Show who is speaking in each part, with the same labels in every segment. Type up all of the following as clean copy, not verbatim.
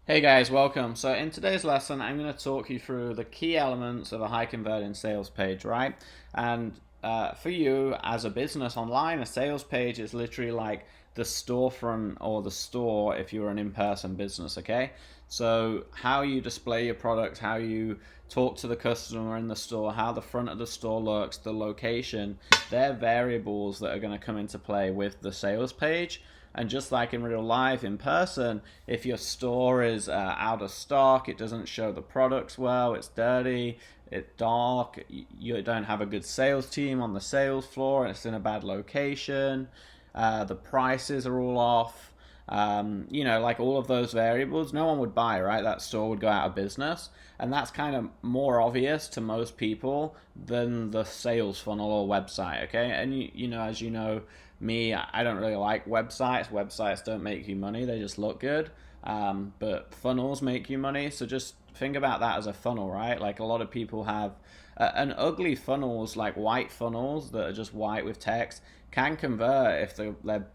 Speaker 1: Hey guys, welcome. So in today's lesson, I'm going to talk you through the key elements of a high converting sales page, right? And for you as a business online, a sales page is literally like the storefront or the store if you're an in-person business, okay? So how you display your product, how you talk to the customer in the store, how the front of the store looks, the location, they're variables that are going to come into play with the sales page. And just like in real life, in person, if your store is out of stock, it doesn't show the products well, it's dirty, it's dark, you don't have a good sales team on the sales floor, it's in a bad location, the prices are all off. Like all of those variables, no one would buy, right? That store would go out of business. And that's kind of more obvious to most people than the sales funnel or website, okay? And as you know, me, I don't really like websites. Websites don't make you money, they just look good. But funnels make you money. So just think about that as a funnel, right? Like a lot of people have and ugly funnels, like white funnels that are just white with text, can convert if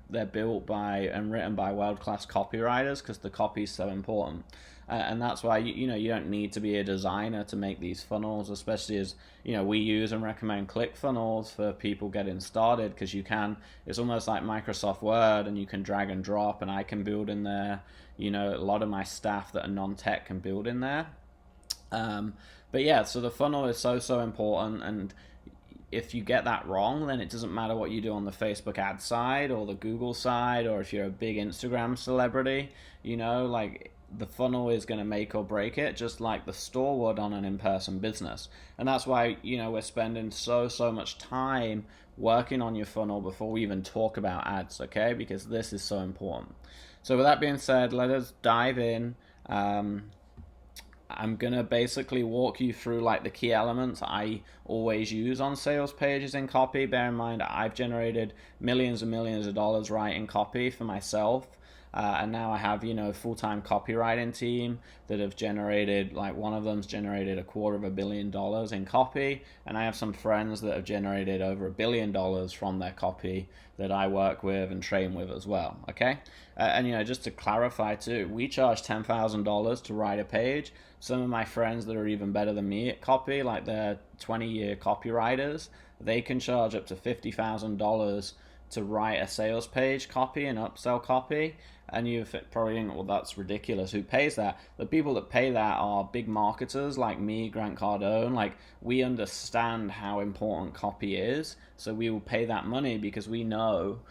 Speaker 1: they're built by and written by world class copywriters because the copy is so important. And that's why you don't need to be a designer to make these funnels, especially as we use and recommend click funnels for people getting started because it's almost like Microsoft Word and you can drag and drop and I can build in there. A lot of my staff that are non-tech can build in there. But yeah, so the funnel is so important, and if you get that wrong, then it doesn't matter what you do on the Facebook ad side or the Google side, or if you're a big Instagram celebrity, like the funnel is going to make or break it, just like the store would on an in-person business. And that's why, we're spending so much time working on your funnel before we even talk about ads, okay? Because this is so important. So with that being said, let us dive in. I'm gonna basically walk you through like the key elements I always use on sales pages in copy. Bear in mind, I've generated millions and millions of dollars writing copy for myself. And now I have, a full-time copywriting team that have generated, like one of them's generated $250 million in copy, and I have some friends that have generated over $1 billion from their copy that I work with and train with as well. Okay, and just to clarify too, we charge $10,000 to write a page. Some of my friends that are even better than me at copy, like they're 20-year copywriters, they can charge up to $50,000 to write a sales page copy and upsell copy. And you've probably think, well, that's ridiculous. Who pays that? The people that pay that are big marketers like me, Grant Cardone. Like, we understand how important copy is, so we will pay that money because we know,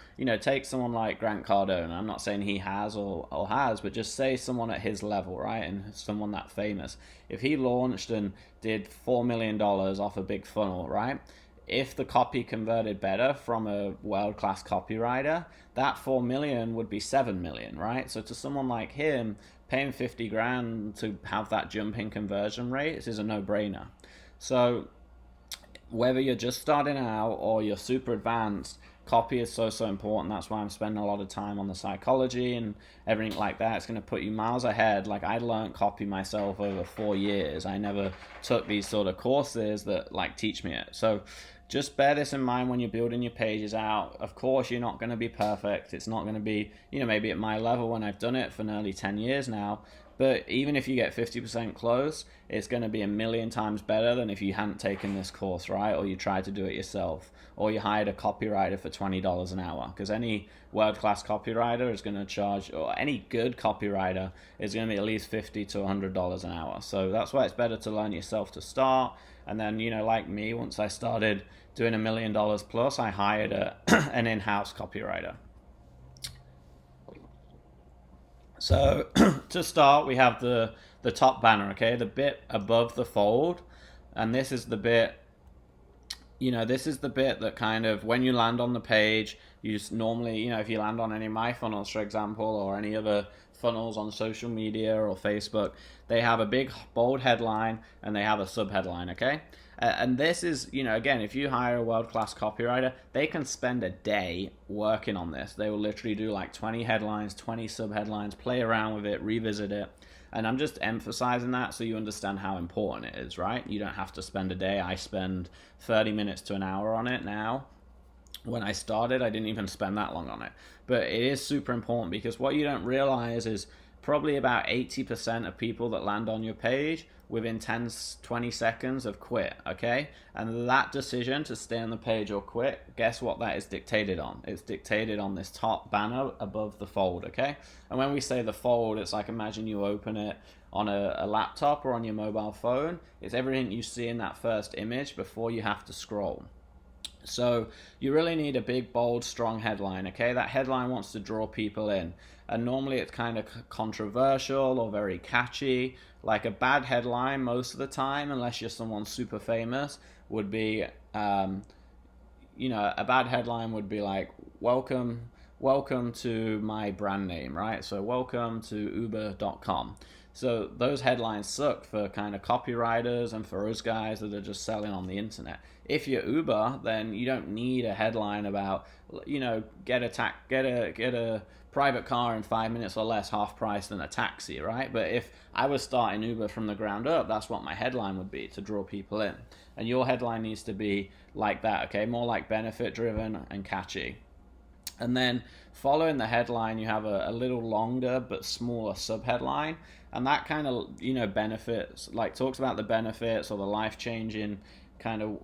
Speaker 1: take someone like Grant Cardone. I'm not saying he has or has, but just say someone at his level, right? And someone that famous. If he launched and did $4 million off a big funnel, right? If the copy converted better from a world-class copywriter, that 4 million would be 7 million, right? So to someone like him, paying 50 grand to have that jump in conversion rates is a no-brainer. So whether you're just starting out or you're super advanced, copy is so important. That's why I'm spending a lot of time on the psychology and everything like that. It's going to put you miles ahead. Like, I learned copy myself over 4 years. I never took these sort of courses that like teach me it. So just bear this in mind when you're building your pages out. Of course, you're not going to be perfect. It's not going to be, maybe at my level when I've done it for nearly 10 years now. But even if you get 50% close, it's going to be a million times better than if you hadn't taken this course, right? Or you tried to do it yourself. Or you hired a copywriter for $20 an hour. Because any world-class copywriter is going to charge, or any good copywriter is going to be at least $50 to $100 an hour. So that's why it's better to learn yourself to start. And then, like me, once I started doing $1 million plus, I hired an in-house copywriter. So to start, we have the top banner, okay, the bit above the fold, and this is the bit that kind of when you land on the page, you just normally, if you land on any of my funnels, for example, or any other funnels on social media or Facebook, they have a big bold headline and they have a sub headline, okay? And this is, again, if you hire a world-class copywriter, they can spend a day working on this. They will literally do like 20 headlines, 20 sub-headlines, play around with it, revisit it. And I'm just emphasizing that so you understand how important it is, right? You don't have to spend a day. I spend 30 minutes to an hour on it now. When I started, I didn't even spend that long on it. But it is super important because what you don't realize is probably about 80% of people that land on your page within 10, 20 seconds have quit, okay? And that decision to stay on the page or quit, guess what that is dictated on? It's dictated on this top banner above the fold, okay? And when we say the fold, it's like, imagine you open it on a laptop or on your mobile phone. It's everything you see in that first image before you have to scroll. So you really need a big, bold, strong headline, okay? That headline wants to draw people in. And normally it's kind of controversial or very catchy. Like a bad headline most of the time, unless you're someone super famous, would be, a bad headline would be like, welcome to my brand name, right? So welcome to uber.com. So those headlines suck for kind of copywriters and for us guys that are just selling on the internet. If you're Uber, then you don't need a headline about, get a private car in 5 minutes or less, half price than a taxi, right? But if I was starting Uber from the ground up, that's what my headline would be, to draw people in. And your headline needs to be like that, okay? More like benefit driven and catchy. And then following the headline, you have a little longer but smaller subheadline, and that kind of benefits, like talks about the benefits or the life-changing kind of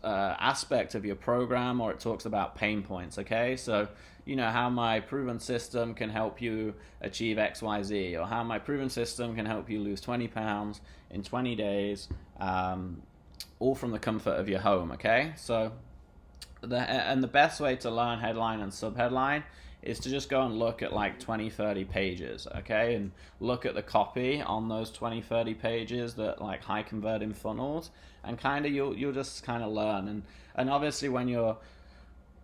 Speaker 1: aspect of your program, or it talks about pain points, okay? So how my proven system can help you achieve XYZ, or how my proven system can help you lose 20 pounds in 20 days, all from the comfort of your home, okay? So the best way to learn headline and subheadline is to just go and look at like 20-30 pages, okay? And look at the copy on those 20-30 pages that like high converting funnels, and kind of you'll just kind of learn. And obviously when you're,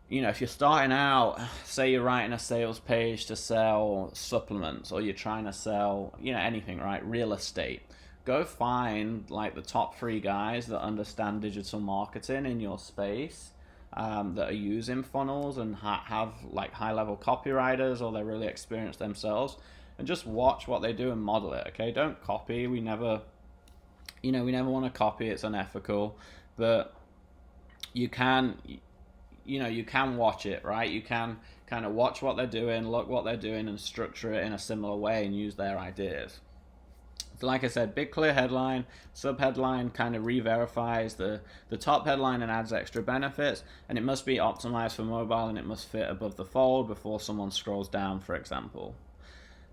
Speaker 1: if you're starting out, say you're writing a sales page to sell supplements, or you're trying to sell, anything, right? Real estate. Go find like the top 3 guys that understand digital marketing in your space, that are using funnels and have like high level copywriters, or they're really experienced themselves, and just watch what they do and model it, okay? Don't copy. We never want to copy. It's unethical. But you can watch it, right? You can kind of watch what they're doing, look what they're doing, and structure it in a similar way and use their ideas. So like I said, big clear headline, subheadline kind of re-verifies the top headline and adds extra benefits, and it must be optimized for mobile, and it must fit above the fold before someone scrolls down, for example.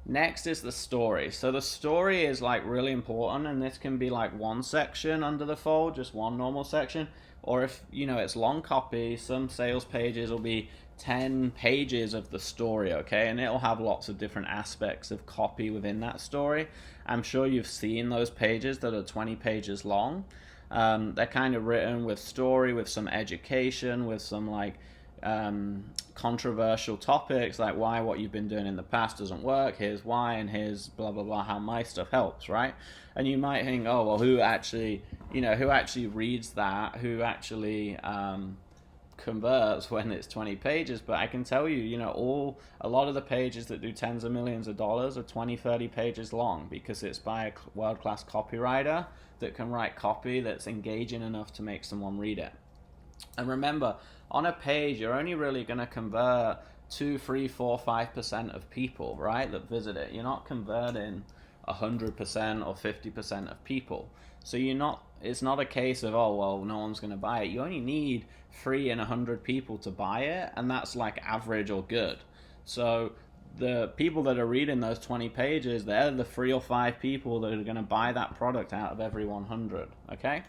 Speaker 1: Next is the story. So the story is like really important, and this can be like one section under the fold, just one normal section, or if it's long copy, some sales pages will be 10 pages of the story, okay? And it'll have lots of different aspects of copy within that story. I'm sure you've seen those pages that are 20 pages long. They're kind of written with story, with some education, with some like controversial topics, like why what you've been doing in the past doesn't work, here's why, and here's blah blah blah how my stuff helps, right? And you might think, oh well, who actually reads that, who actually converts when it's 20 pages? But I can tell you, a lot of the pages that do tens of millions of dollars are 20-30 pages long, because it's by a world-class copywriter that can write copy that's engaging enough to make someone read it. And remember, on a page, you're only really going to convert 2, 3, 4, 5% of people, right, that visit it. You're not converting 100% or 50% of people. So it's not a case of, oh, well, no one's going to buy it. You only need 3 in 100 people to buy it, and that's like average or good. So the people that are reading those 20 pages, they're the 3 or 5 people that are going to buy that product out of every 100, okay?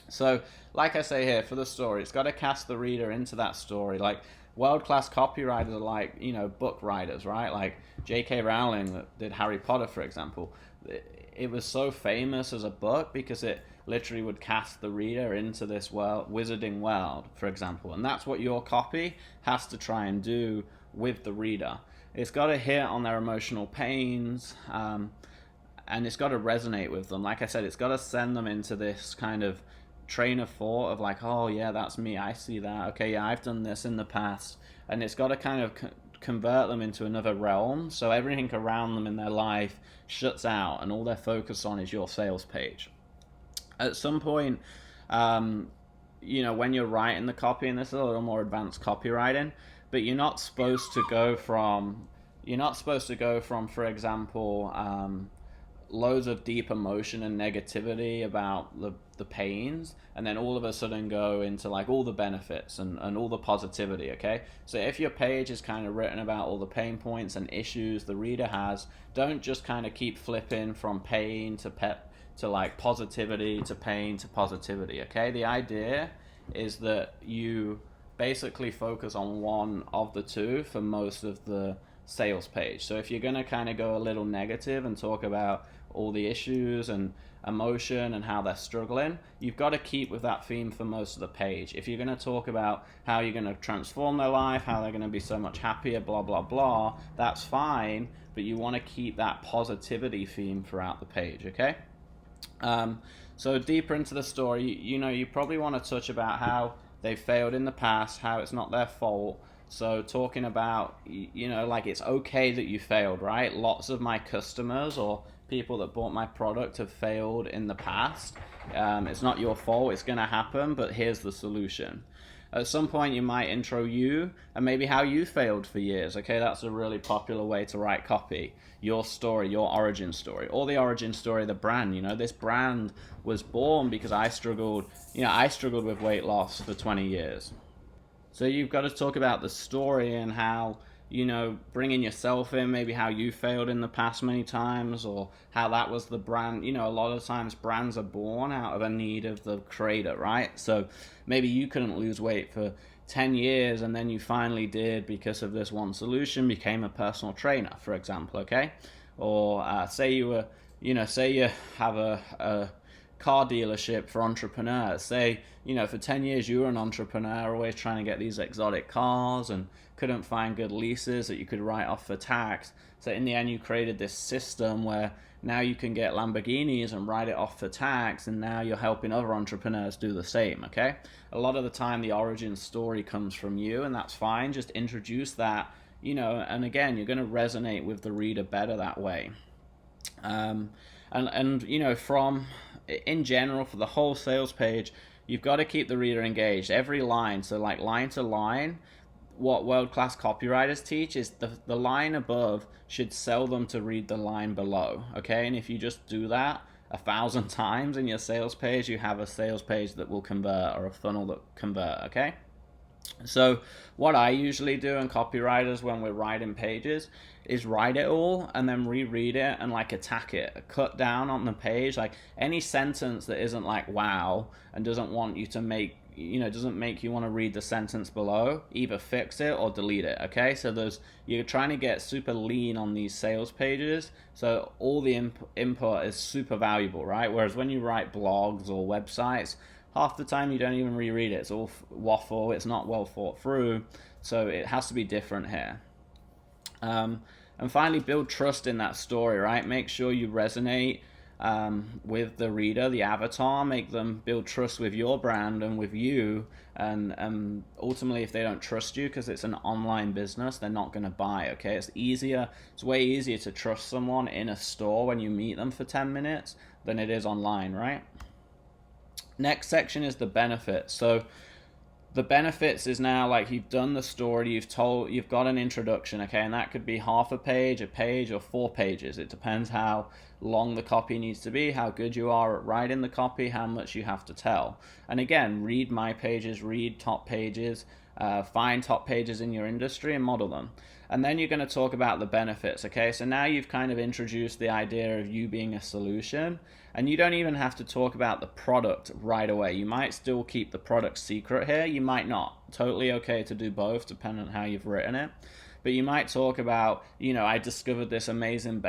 Speaker 1: So, like I say here, for the story, it's got to cast the reader into that story. Like, world-class copywriters are like, book writers, right? Like J.K. Rowling that did Harry Potter, for example. It was so famous as a book because it literally would cast the reader into this world, wizarding world, for example. And that's what your copy has to try and do with the reader. It's got to hit on their emotional pains, and it's got to resonate with them. Like I said, it's got to send them into this kind of train of thought of like, oh yeah, that's me, I see that, okay, yeah, I've done this in the past. And it's got to kind of convert them into another realm, so everything around them in their life shuts out and all they're focused on is your sales page. At some point, when you're writing the copy, and this is a little more advanced copywriting, but you're not supposed to go from you're not supposed to go from, for example, loads of deep emotion and negativity about the pains, and then all of a sudden go into like all the benefits and all the positivity. Okay, so if your page is kind of written about all the pain points and issues the reader has, don't just kind of keep flipping from pain to like positivity to pain to positivity. Okay, the idea is that you basically focus on one of the two for most of the sales page. So if you're going to kind of go a little negative and talk about all the issues and emotion and how they're struggling, you've got to keep with that theme for most of the page. If you're going to talk about how you're going to transform their life, how they're going to be so much happier, blah blah blah, that's fine, but you want to keep that positivity theme throughout the page. Okay, so deeper into the story, you probably want to touch about how they failed in the past, how it's not their fault. So talking about, like it's okay that you failed, right? Lots of my customers or people that bought my product have failed in the past. It's not your fault, it's going to happen, but here's the solution. At some point you might intro you and maybe how you failed for years. Okay, that's a really popular way to write copy. Your story, your origin story, or the origin story of the brand. This brand was born because I struggled with weight loss for 20 years. So you've got to talk about the story and how, bringing yourself in, maybe how you failed in the past many times, or how that was the brand. A lot of times brands are born out of a need of the creator, right? So maybe you couldn't lose weight for 10 years and then you finally did because of this one solution, became a personal trainer, for example, okay? Or say you have a car dealership for entrepreneurs. Say, for 10 years you were an entrepreneur, always trying to get these exotic cars and couldn't find good leases that you could write off for tax. So in the end you created this system where now you can get Lamborghinis and write it off for tax, and now you're helping other entrepreneurs do the same, okay? A lot of the time the origin story comes from you, and that's fine. Just introduce that, and again, you're going to resonate with the reader better that way. From in general, for the whole sales page, you've got to keep the reader engaged. Every line, so like line to line, what world-class copywriters teach is the line above should sell them to read the line below, okay? And if you just do that 1,000 times in your sales page, you have a sales page that will convert, or a funnel that convert, okay? So what I usually do in copywriters when we're writing pages is write it all and then reread it and like attack it, cut down on the page, like any sentence that isn't like wow and doesn't want you to doesn't make you want to read the sentence below, either fix it or delete it, okay? So you're trying to get super lean on these sales pages, so all the input is super valuable, right? Whereas when you write blogs or websites, half the time you don't even reread it. It's all waffle, it's not well thought through, so it has to be different here. And finally, build trust in that story, right? Make sure you resonate with the reader, the avatar, make them build trust with your brand and with you, and ultimately if they don't trust you because it's an online business, they're not going to buy, okay? It's way easier to trust someone in a store when you meet them for 10 minutes than it is online, right? Next section is the benefits. So the benefits is now like you've done the story, you've got an introduction, okay, and that could be half a page, or 4 pages. It depends how long the copy needs to be, how good you are at writing the copy, how much you have to tell. And again, read my pages, read top pages, find top pages in your industry and model them. And then you're going to talk about the benefits, okay? So now you've kind of introduced the idea of you being a solution, and you don't even have to talk about the product right away. You might still keep the product secret here, you might not. Totally okay to do both, depending on how you've written it. But you might talk about, I discovered this amazing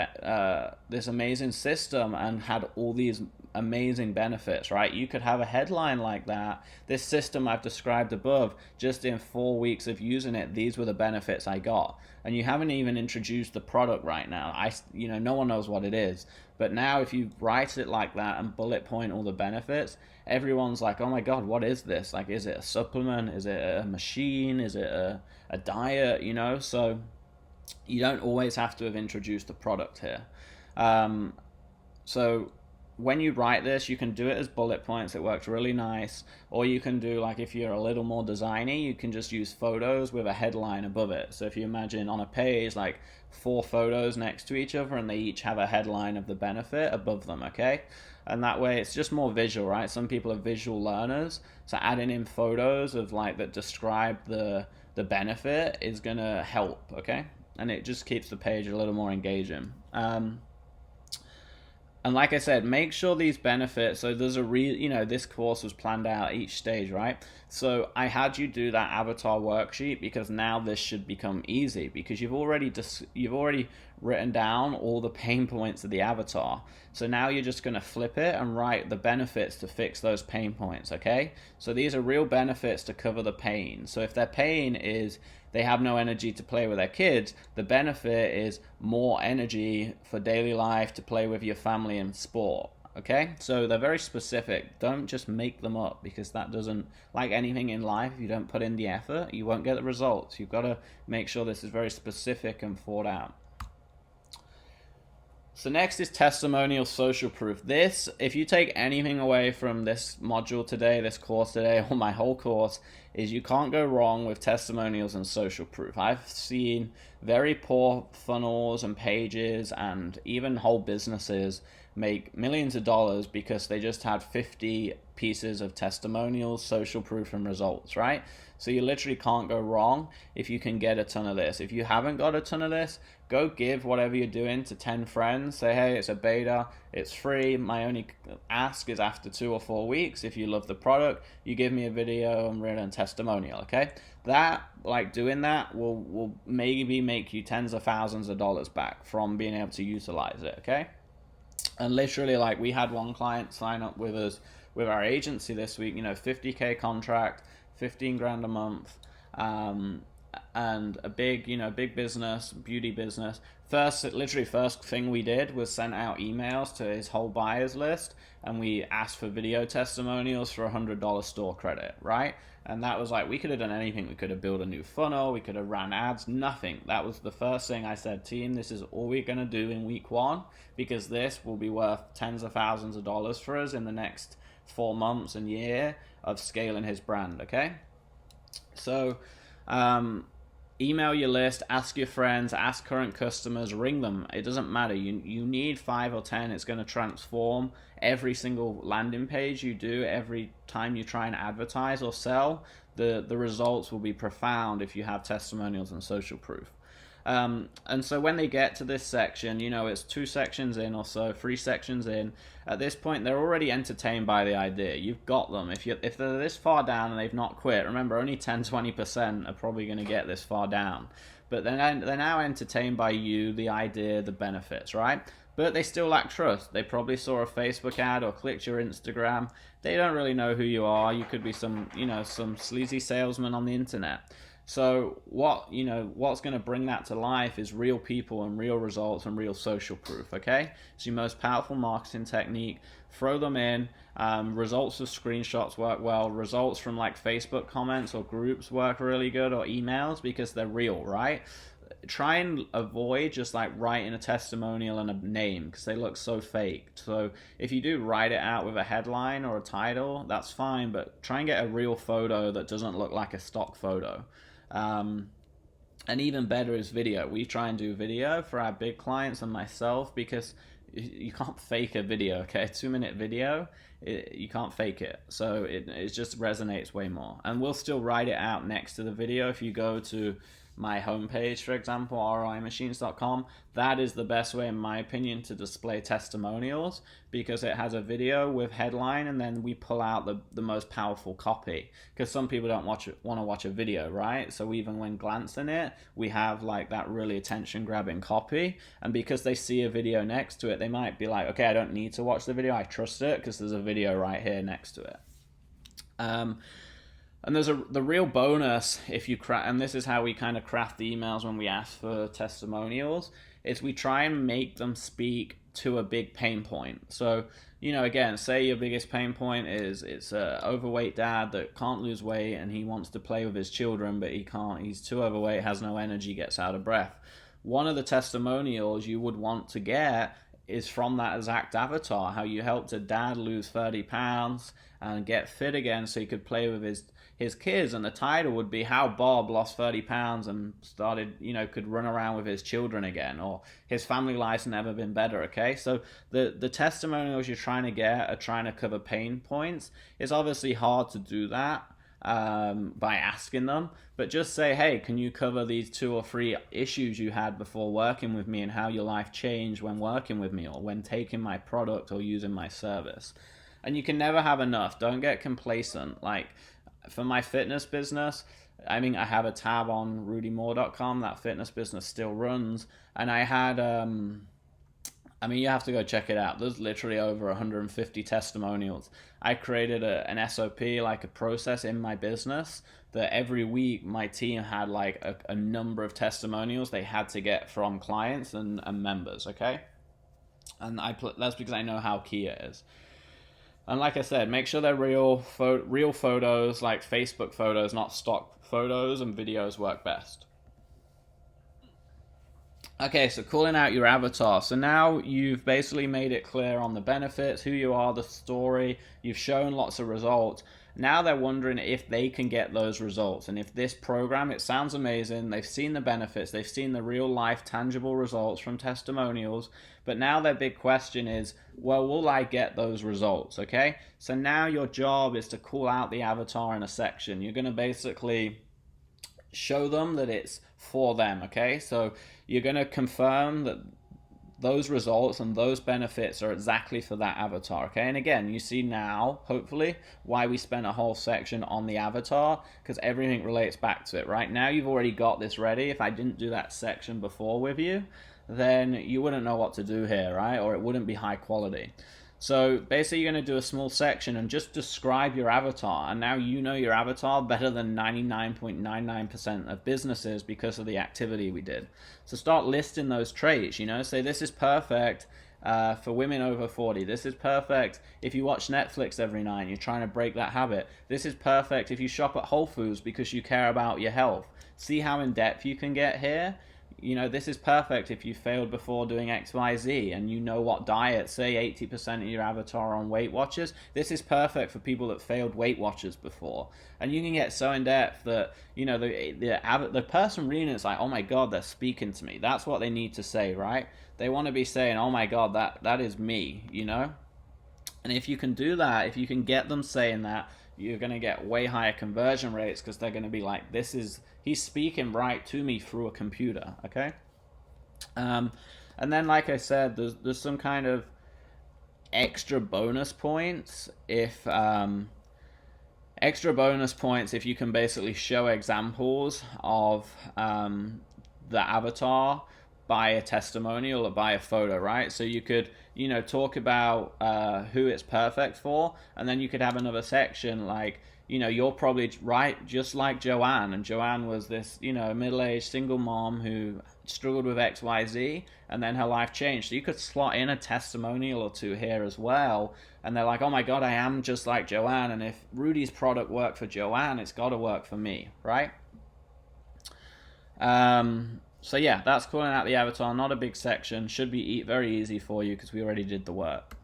Speaker 1: system and had all these amazing benefits, right? You could have a headline like that. This system I've described above, just in 4 weeks of using it, these were the benefits I got. And you haven't even introduced the product right now. No one knows what it is. But now if you write it like that and bullet point all the benefits, everyone's like, oh my God, what is this? Like, is it a supplement? Is it a machine? Is it a diet? So you don't always have to have introduced the product here. So when you write this, you can do it as bullet points. It works really nice. Or you can do, like, if you're a little more designy, you can just use photos with a headline above it. So if you imagine on a page, like 4 photos next to each other, and they each have a headline of the benefit above them, okay? And that way it's just more visual, right? Some people are visual learners, so adding in photos of, like, that describe the benefit is gonna help, okay? And it just keeps the page a little more engaging. And like I said, make sure these benefits, so there's this course was planned out each stage, right? So I had you do that avatar worksheet because now this should become easy, because you've already written down all the pain points of the avatar. So now you're just going to flip it and write the benefits to fix those pain points, okay? So these are real benefits to cover the pain. So if their pain is they have no energy to play with their kids, the benefit is more energy for daily life to play with your family and sport. Okay, so they're very specific. Don't just make them up, because that doesn't, like anything in life, if you don't put in the effort, you won't get the results. You've got to make sure this is very specific and thought out. So next is testimonial social proof. This, if you take anything away from this module today, this course today, or my whole course, is you can't go wrong with testimonials and social proof. I've seen very poor funnels and pages and even whole businesses make millions of dollars because they just had 50 pieces of testimonials, social proof, and results, right? So you literally can't go wrong if you can get a ton of this. If you haven't got a ton of this, go give whatever you're doing to 10 friends. Say, hey, it's a beta, it's free. My only ask is after 2 or 4 weeks, if you love the product, you give me a video and written testimonial, okay? That, like doing that, will maybe make you tens of thousands of dollars back from being able to utilize it, okay? And literally, like, we had one client sign up with us with our agency this week, $50K contract, 15 grand a month, and a big business, beauty business. First thing we did was send out emails to his whole buyers list, and we asked for video testimonials for $100 store credit, right? And that was like, we could have done anything. We could have built a new funnel, we could have ran ads, nothing. That was the first thing I said, team, this is all we're going to do in week 1, because this will be worth tens of thousands of dollars for us in the next 4 months and year of scaling his brand, okay? So email your list, ask your friends, ask current customers, ring them. It doesn't matter. You need 5 or 10. It's going to transform every single landing page you do. Every time you try and advertise or sell, the results will be profound if you have testimonials and social proof. And so when they get to this section, it's 2 sections in or so, 3 sections in. At this point, they're already entertained by the idea. You've got them. If they're this far down and they've not quit, remember, only 10-20% are probably going to get this far down. But they're now entertained by you, the idea, the benefits, right? But they still lack trust. They probably saw a Facebook ad or clicked your Instagram. They don't really know who you are. You could be some sleazy salesman on the internet. So what's going to bring that to life is real people and real results and real social proof, okay? It's your most powerful marketing technique. Throw them in. Results of screenshots work well. Results from like Facebook comments or groups work really good, or emails, because they're real, right? Try and avoid just like writing a testimonial and a name, because they look so fake. So if you do write it out with a headline or a title, that's fine, but try and get a real photo that doesn't look like a stock photo. And even better is video. We try and do video for our big clients and myself, because you can't fake a video, okay? A 2-minute video, you can't fake it. So it just resonates way more. And we'll still write it out next to the video. If you go to my homepage, for example, roimachines.com, that is the best way, in my opinion, to display testimonials, because it has a video with headline, and then we pull out the most powerful copy, because some people don't want to watch a video, right? So even when glancing it, we have like that really attention grabbing copy, and because they see a video next to it, they might be like, okay, I don't need to watch the video, I trust it because there's a video right here next to it. And there's the real bonus if you and this is how we kind of craft the emails when we ask for testimonials, is we try and make them speak to a big pain point. So, again, say your biggest pain point is it's a overweight dad that can't lose weight and he wants to play with his children, but he can't. He's too overweight, has no energy, gets out of breath. One of the testimonials you would want to get is from that exact avatar, how you helped a dad lose 30 pounds and get fit again so he could play with his kids, and the title would be how Bob lost 30 pounds and started, could run around with his children again, or his family life's never been better. Okay, so the testimonials you're trying to get are trying to cover pain points. It's obviously hard to do that by asking them, but just say, hey, can you cover these 2 or 3 issues you had before working with me and how your life changed when working with me or when taking my product or using my service? And you can never have enough. Don't get complacent. Like for my fitness business, I mean, I have a tab on rudymoore.com. That fitness business still runs. And I had, you have to go check it out. There's literally over 150 testimonials. I created an SOP, like a process in my business, that every week my team had like a number of testimonials they had to get from clients and members, okay? And that's because I know how key it is. And like I said, make sure they're real photos, like Facebook photos, not stock photos, and videos work best. Okay, so calling out your avatar. So now you've basically made it clear on the benefits, who you are, the story. You've shown lots of results. Now they're wondering if they can get those results. And if this program, it sounds amazing. They've seen the benefits. They've seen the real life tangible results from testimonials. But now their big question is, well, will I get those results? Okay, so now your job is to call out the avatar in a section. You're going to basically show them that it's for them. Okay, so you're going to confirm that those results and those benefits are exactly for that avatar. Okay, and again, you see now, hopefully, why we spent a whole section on the avatar, because everything relates back to it. Right now, you've already got this ready. If I didn't do that section before with you, then you wouldn't know what to do here, right? Or it wouldn't be high quality. So basically you're going to do a small section and just describe your avatar, and now you know your avatar better than 99.99% of businesses because of the activity we did. So start listing those traits, say this is perfect for women over 40. This is perfect if you watch Netflix every night and you're trying to break that habit. This is perfect if you shop at Whole Foods because you care about your health. See how in depth you can get here? This is perfect if you failed before doing XYZ and you know what diet, say 80% of your avatar on Weight Watchers. This is perfect for people that failed Weight Watchers before. And you can get so in depth that, the person reading it's like, oh my God, they're speaking to me. That's what they need to say, right? They want to be saying, oh my God, that is me, And if you can do that, if you can get them saying that, you're going to get way higher conversion rates because they're going to be like, he's speaking right to me through a computer, okay? And then, like I said, there's some kind of extra bonus points if you can basically show examples of the avatar by a testimonial or by a photo, right? So you could, talk about who it's perfect for, and then you could have another section like, you're probably right, just like Joanne. And Joanne was this, middle-aged single mom who struggled with XYZ, and then her life changed. So you could slot in a testimonial or two here as well. And they're like, oh my God, I am just like Joanne. And if Rudy's product worked for Joanne, it's got to work for me, right? So yeah, that's calling out the avatar. Not a big section. Should be very easy for you because we already did the work.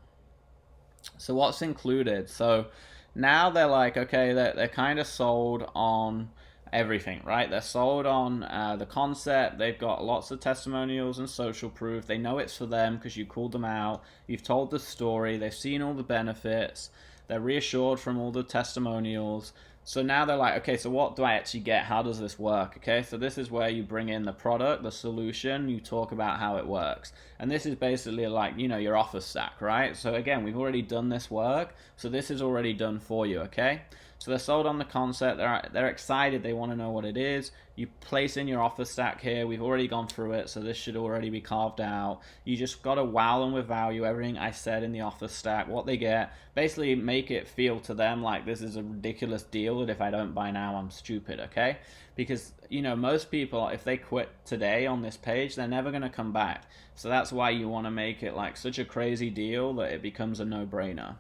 Speaker 1: So what's included? So now they're like, okay, they're kind of sold on everything, right? They're sold on the concept. They've got lots of testimonials and social proof. They know it's for them because you called them out. You've told the story. They've seen all the benefits. They're reassured from all the testimonials. So now they're like, okay, so what do I actually get? How does this work? Okay, so this is where you bring in the product, the solution, you talk about how it works. And this is basically like, your offer stack, right? So again, we've already done this work. So this is already done for you, okay? So they're sold on the concept. They're excited. They want to know what it is. You place in your offer stack here. We've already gone through it, so this should already be carved out. You just got to wow them with value. Everything I said in the offer stack, what they get. Basically make it feel to them like this is a ridiculous deal that if I don't buy now, I'm stupid, okay? Because, most people, if they quit today on this page, they're never going to come back. So that's why you want to make it like such a crazy deal that it becomes a no-brainer.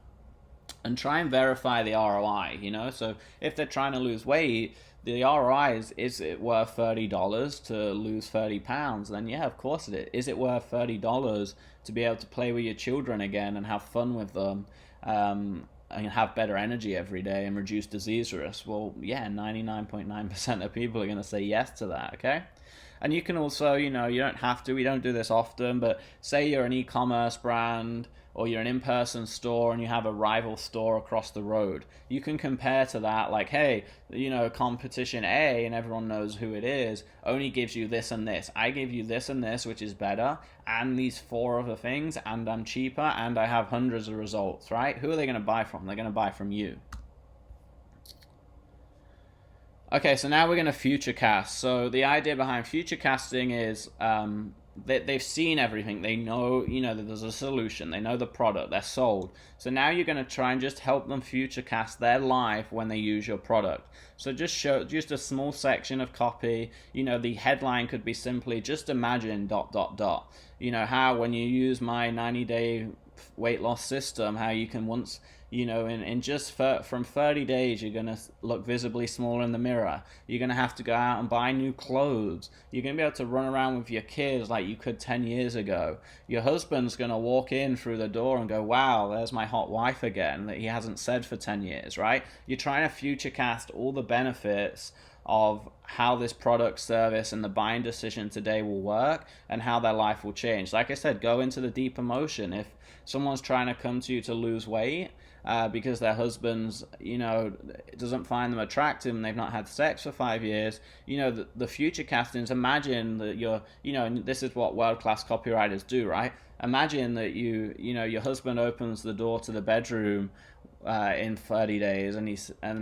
Speaker 1: and try and verify the ROI, So if they're trying to lose weight, the ROI is it worth $30 to lose 30 pounds? Then yeah, of course it is. Is it worth $30 to be able to play with your children again and have fun with them, and have better energy every day and reduce disease risk? Well, yeah, 99.9% of people are going to say yes to that, okay? And you can also, you don't have to, we don't do this often, but say you're an e-commerce brand or you're an in-person store and you have a rival store across the road. You can compare to that, like, hey, competition A, and everyone knows who it is, only gives you this and this. I give you this and this, which is better, and these 4 other things, and I'm cheaper, and I have hundreds of results, right? Who are they going to buy from? They're going to buy from you. Okay, so now we're going to futurecast. So the idea behind futurecasting is they've seen everything. They know, that there's a solution. They know the product. They're sold. So now you're going to try and just help them futurecast their life when they use your product. So just a small section of copy. The headline could be simply, just imagine ... How when you use my 90-day weight loss system, how you can once, in just from 30 days, you're going to look visibly smaller in the mirror. You're going to have to go out and buy new clothes. You're going to be able to run around with your kids like you could 10 years ago. Your husband's going to walk in through the door and go, wow, there's my hot wife again, that he hasn't said for 10 years, right? You're trying to futurecast all the benefits of how this product, service, and the buying decision today will work and how their life will change. Like I said, go into the deep emotion. If someone's trying to come to you to lose weight because their husband's, doesn't find them attractive and they've not had sex for 5 years, the future castings, imagine that and this is what world-class copywriters do, right? Imagine that your husband opens the door to the bedroom in 30 days and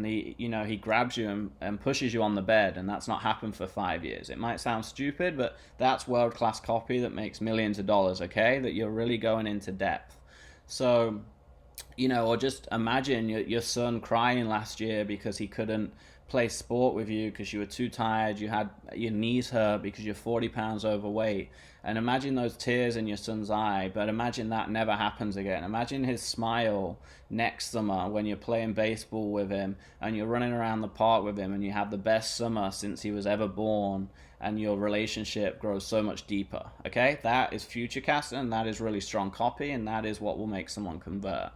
Speaker 1: he grabs you and pushes you on the bed, and that's not happened for 5 years. It might sound stupid, but that's world-class copy that makes millions of dollars, okay? That you're really going into depth. So, or just imagine your son crying last year because he couldn't play sport with you because you were too tired, you had your knees hurt because you're 40 pounds overweight, and imagine those tears in your son's eye, but imagine that never happens again. Imagine his smile next summer when you're playing baseball with him and you're running around the park with him and you have the best summer since he was ever born, and your relationship grows so much deeper, okay? That is futurecasting, and that is really strong copy, and that is what will make someone convert.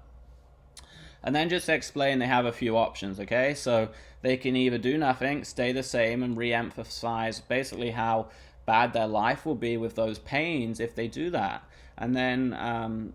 Speaker 1: And then just explain they have a few options, okay? So they can either do nothing, stay the same, and re-emphasize basically how bad their life will be with those pains if they do that. And then, and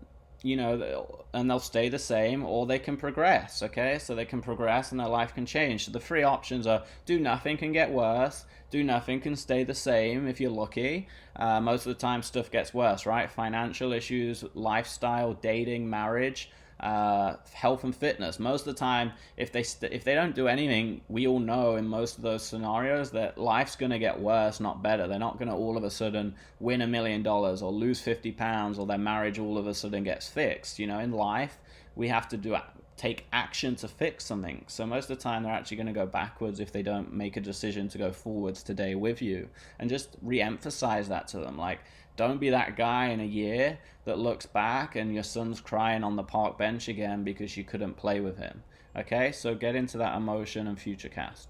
Speaker 1: they'll stay the same, or they can progress, okay? So they can progress and their life can change. So the 3 options are do nothing can get worse, do nothing can stay the same if you're lucky. Most of the time stuff gets worse, right? Financial issues, lifestyle, dating, marriage, health and fitness. Most of the time, if they don't do anything, we all know in most of those scenarios that life's going to get worse, not better. They're not going to all of a sudden win $1 million or lose 50 pounds or their marriage all of a sudden gets fixed. In life, we have to take action to fix something. So most of the time, they're actually going to go backwards if they don't make a decision to go forwards today with you. And just re-emphasize that to them. Like, don't be that guy in a year that looks back and your son's crying on the park bench again because you couldn't play with him. Okay, so get into that emotion and futurecast.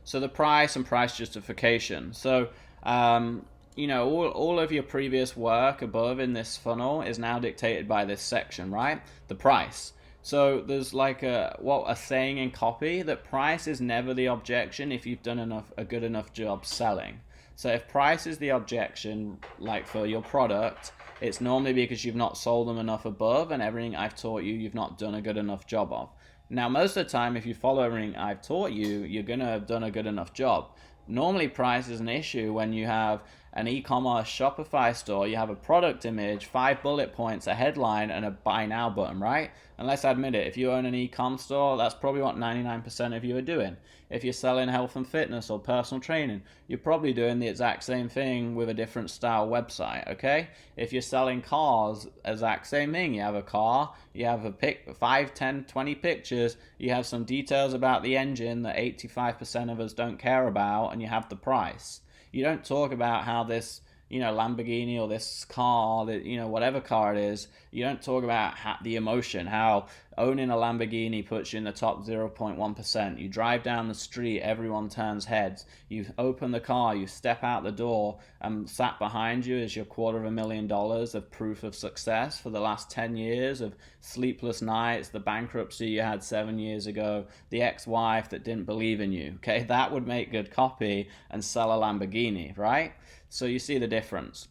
Speaker 1: So the price and price justification. So, all of your previous work above in this funnel is now dictated by this section, right? The price. So there's like a saying in copy that price is never the objection if you've done a good enough job selling. So if price is the objection, like for your product, it's normally because you've not sold them enough above, and everything I've taught you, you've not done a good enough job of. Now, most of the time, if you follow everything I've taught you, you're going to have done a good enough job. Normally, price is an issue when you have an e-commerce Shopify store, you have a product image, 5 bullet points, a headline, and a buy now button, right? And let's admit it, if you own an e-com store, that's probably what 99% of you are doing. If you're selling health and fitness or personal training, you're probably doing the exact same thing with a different style website, okay? If you're selling cars, exact same thing. You have a car, you have 5, 10, 20 pictures, you have some details about the engine that 85% of us don't care about, and you have the price. You don't talk about how this Lamborghini or this car, that whatever car it is. You don't talk about the emotion, how owning a Lamborghini puts you in the top 0.1%. You drive down the street, everyone turns heads. You open the car, you step out the door, and sat behind you is your $250,000 of proof of success for the last 10 years of sleepless nights, the bankruptcy you had 7 years ago, the ex-wife that didn't believe in you. Okay, that would make good copy and sell a Lamborghini, right? So you see the difference.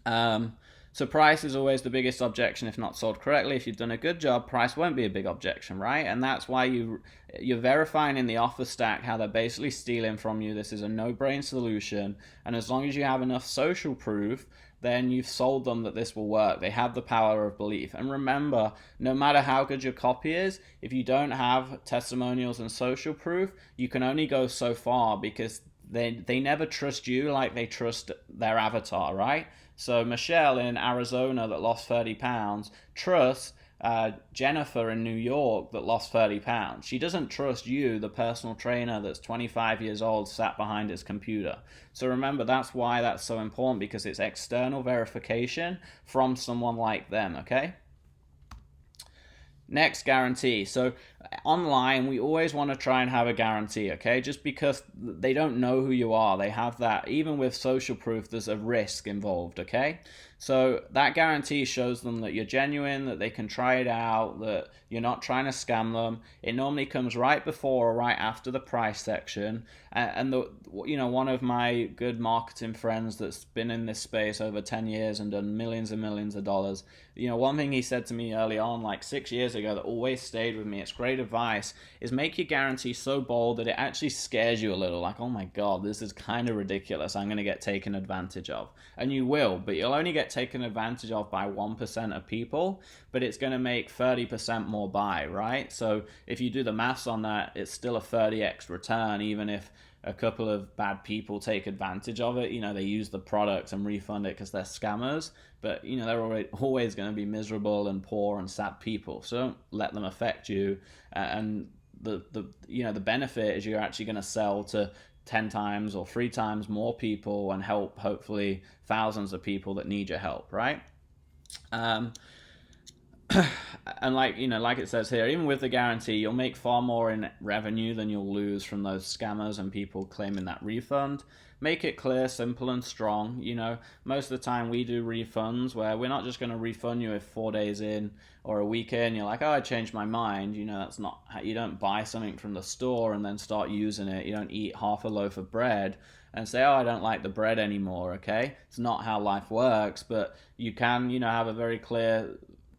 Speaker 1: So price is always the biggest objection if not sold correctly. If you've done a good job, price won't be a big objection, right? And that's why you're verifying in the offer stack how they're basically stealing from you. This is a no-brain solution, and as long as you have enough social proof, then you've sold them that this will work. They have the power of belief. And remember, no matter how good your copy is, if you don't have testimonials and social proof, you can only go so far, because they never trust you like they trust their avatar, right? So Michelle in Arizona that lost 30 pounds trusts Jennifer in New York that lost 30 pounds. She doesn't trust you, the personal trainer that's 25 years old, sat behind his computer. So remember, that's why that's so important, because it's external verification from someone like them, okay? Next, guarantee. So online, we always want to try and have a guarantee, okay? Just because they don't know who you are. They have that. Even with social proof, there's a risk involved, okay? So that guarantee shows them that you're genuine, that they can try it out, that you're not trying to scam them. It normally comes right before or right after the price section. And one of my good marketing friends that's been in this space over 10 years and done millions and millions of dollars, one thing he said to me early on, like 6 years ago, that always stayed with me, it's great advice, is make your guarantee so bold that it actually scares you a little. Like, oh my God, this is kind of ridiculous. I'm going to get taken advantage of. And you will, but you'll only get taken advantage of by 1% of people, but it's going to make 30% more buy, right? So if you do the maths on that, it's still a 30x return, even if a couple of bad people take advantage of it. They use the product and refund it because they're scammers, but they're always going to be miserable and poor and sad people. So don't let them affect you. And the benefit is you're actually going to sell to 10 times or 3 times more people and help hopefully thousands of people that need your help, right? And like it says here, even with the guarantee, you'll make far more in revenue than you'll lose from those scammers and people claiming that refund. Make it clear, simple, and strong. Most of the time we do refunds where we're not just going to refund you if 4 days in or a week in you're like, oh, I changed my mind. That's not how. You don't buy something from the store and then start using it. You don't eat half a loaf of bread and say, oh, I don't like the bread anymore, okay? It's not how life works, but you can, have a very clear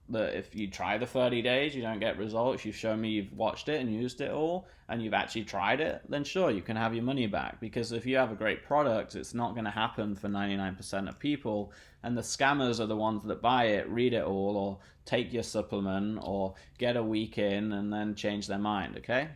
Speaker 1: that if you try the 30 days, you don't get results, you've shown me you've watched it and used it all, and you've actually tried it, then sure, you can have your money back. Because if you have a great product, it's not going to happen for 99% of people, and the scammers are the ones that buy it, read it all, or take your supplement, or get a week in and then change their mind, okay?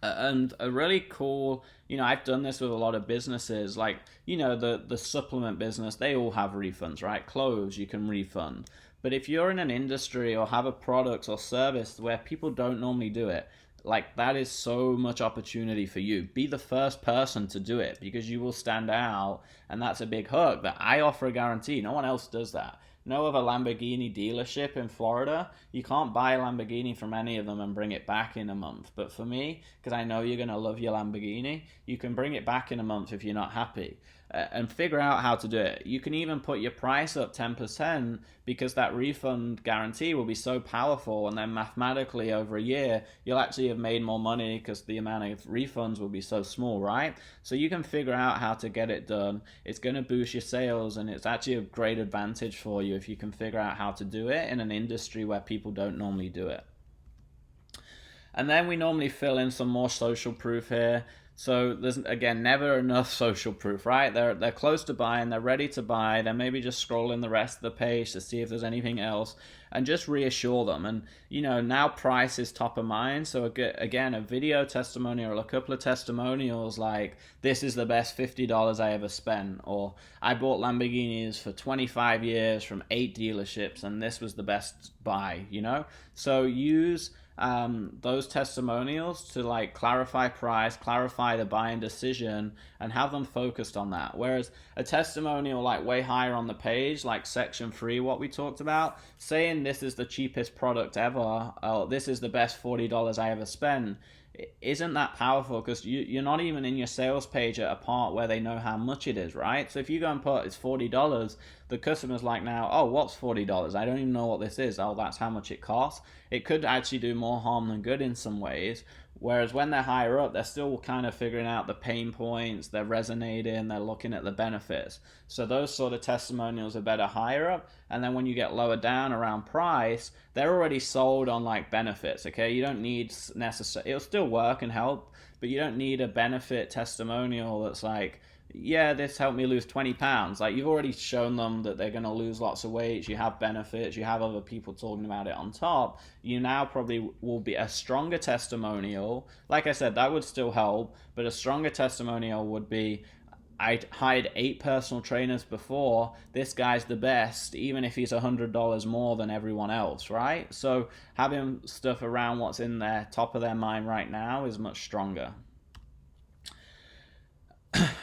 Speaker 1: And a really cool, I've done this with a lot of businesses, like, the supplement business, they all have refunds, right? Clothes, you can refund. But if you're in an industry or have a product or service where people don't normally do it, like, that is so much opportunity for you. Be the first person to do it, because you will stand out, and that's a big hook. That I offer a guarantee. No one else does that. No other Lamborghini dealership in Florida, you can't buy a Lamborghini from any of them and bring it back in a month. But for me, because I know you're going to love your Lamborghini, you can bring it back in a month if you're not happy. And figure out how to do it. You can even put your price up 10%, because that refund guarantee will be so powerful, and then mathematically over a year you'll actually have made more money because the amount of refunds will be so small, right? So you can figure out how to get it done. It's going to boost your sales, and it's actually a great advantage for you if you can figure out how to do it in an industry where people don't normally do it. And then we normally fill in some more social proof here. So there's, again, never enough social proof, right? They're close to buying, they're ready to buy, they're maybe just scrolling the rest of the page to see if there's anything else, and just reassure them. And, now price is top of mind. So again, a video testimonial or a couple of testimonials like, this is the best $50 I ever spent, or I bought Lamborghinis for 25 years from 8 dealerships and this was the best buy, So use those testimonials to like clarify price, clarify the buying decision, and have them focused on that. Whereas a testimonial like way higher on the page, like section 3, what we talked about, saying this is the cheapest product ever, oh, this is the best $40 I ever spent, isn't that powerful, because you're not even in your sales page at a part where they know how much it is, right? So if you go and put it's $40, the customer's like, now, oh, what's $40? I don't even know what this is. Oh, that's how much it costs. It could actually do more harm than good in some ways. Whereas when they're higher up, they're still kind of figuring out the pain points, they're resonating, they're looking at the benefits. So those sort of testimonials are better higher up. And then when you get lower down around price, they're already sold on like benefits, okay? You don't need necessarily, it'll still work and help, but you don't need a benefit testimonial that's like, yeah, this helped me lose 20 pounds. Like, you've already shown them that they're going to lose lots of weight. You have benefits. You have other people talking about it on top. You now probably will be a stronger testimonial. Like I said, that would still help, but a stronger testimonial would be, I hired 8 personal trainers before. This guy's the best, even if he's $100 more than everyone else, right? So having stuff around what's in their top of their mind right now is much stronger.